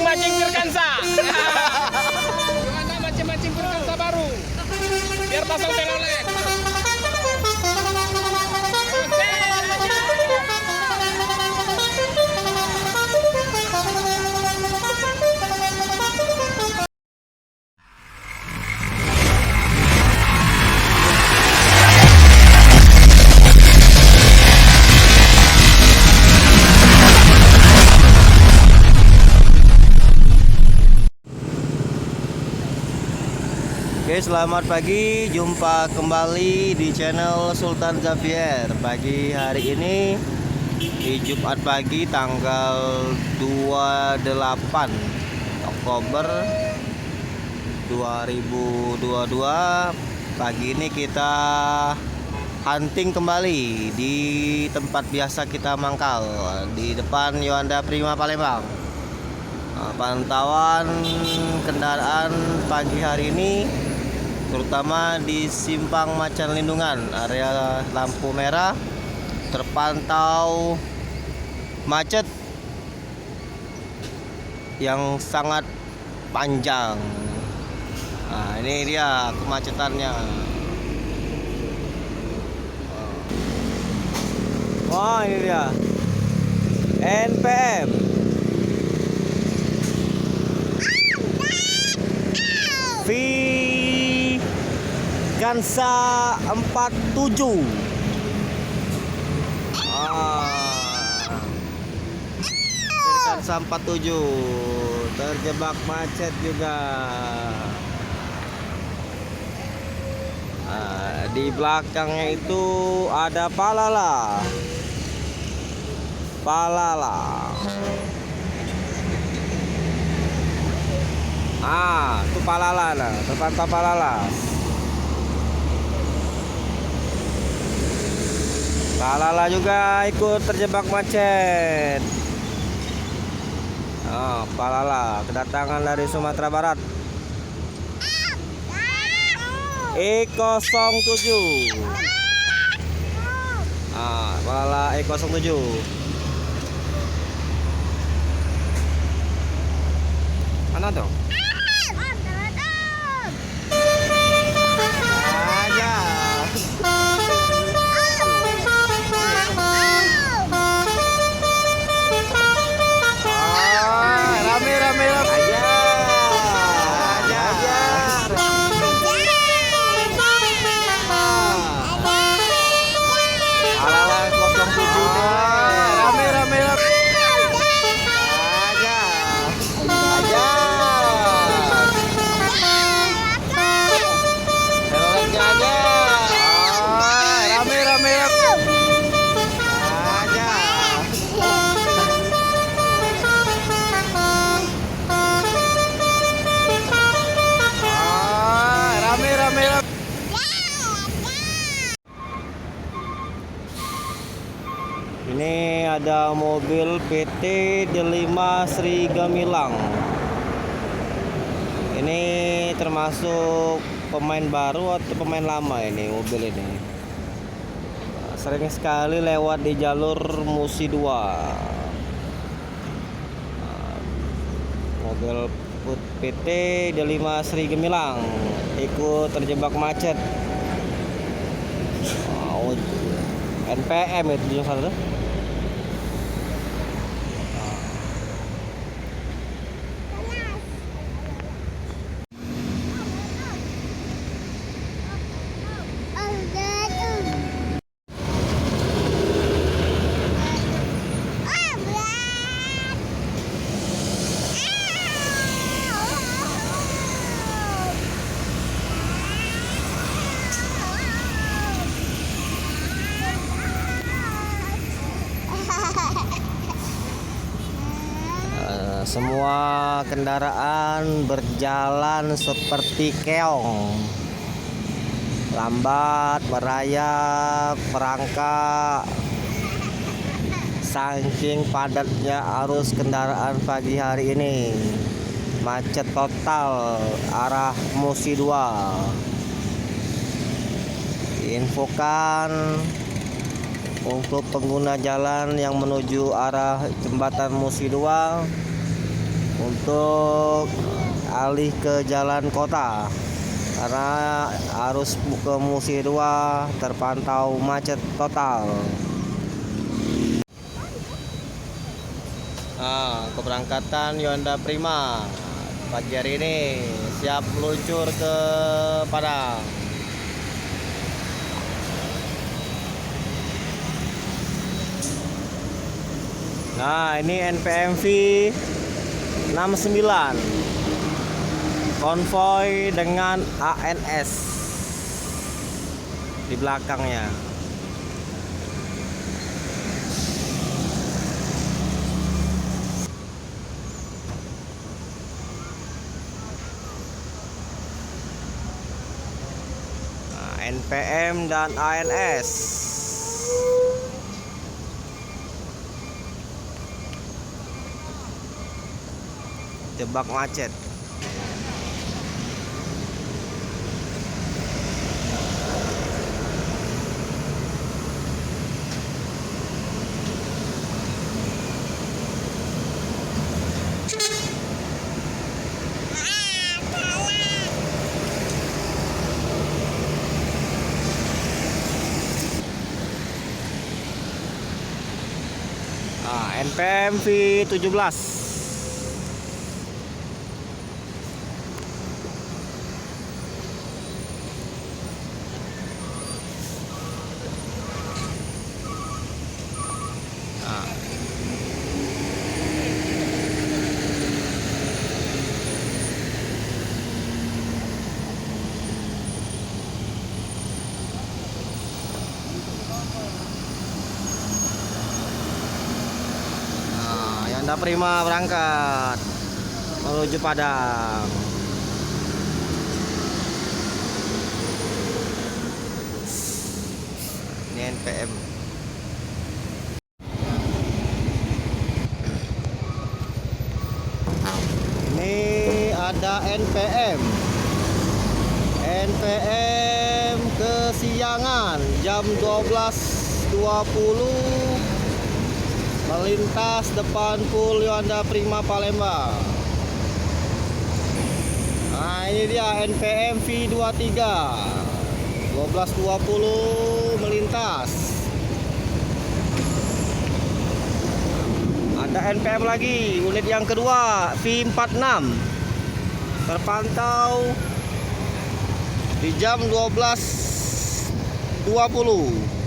mancing-mancing Firkansa. Gimana mancing-mancing Firkansa baru? Biar pasang telolet. Oke, selamat pagi, jumpa kembali di channel Sultan Xavier. Pagi hari ini di Jumat pagi tanggal 28 Oktober 2022. Pagi ini kita hunting kembali di tempat biasa kita mangkal, di depan Yohanda Prima Palembang. Pantauan kendaraan pagi hari ini terutama di Simpang Macan Lindungan, area lampu merah terpantau macet yang sangat panjang. Nah, ini dia kemacetannya. Wah, ini dia NPM Firkansa 47. Firkansa 47 terjebak macet juga. Di belakangnya itu ada Palala. Itu Palala, nah, terpantau Palala. Palala juga ikut terjebak macet. Palala kedatangan dari Sumatera Barat. E07. Palala E07. Mana tuh? Ini ada mobil PT Delima Sri Gamilang. Ini termasuk pemain baru atau pemain lama ini mobil ini? Sering sekali lewat di jalur Musi 2. Mobil PT Delima Sri Gamilang ikut terjebak macet. NPM itu saudara. Semua kendaraan berjalan seperti keong, lambat, merayap, merangkak. Saking padatnya arus kendaraan pagi hari ini, macet total arah Musi 2. Infokan untuk pengguna jalan yang menuju arah jembatan Musi 2 untuk alih ke jalan kota karena arus ke Musi 2 terpantau macet total. Keberangkatan Yuanda Prima pagi hari ini siap meluncur ke Padang. Nah, ini NPMV 69 konvoy dengan ANS di belakangnya. Nah, NPM dan ANS. Jebak macet. NPM V17. Yuanda Prima berangkat menuju Padang. Ini NPM. Ini ada NPM. NPM kesiangan jam 12.20 melintas depan Pul Yuanda Prima Palembang. Nah, ini dia NPM V23 12.20 melintas. Ada NPM lagi, unit yang kedua V46 terpantau di jam 12.20.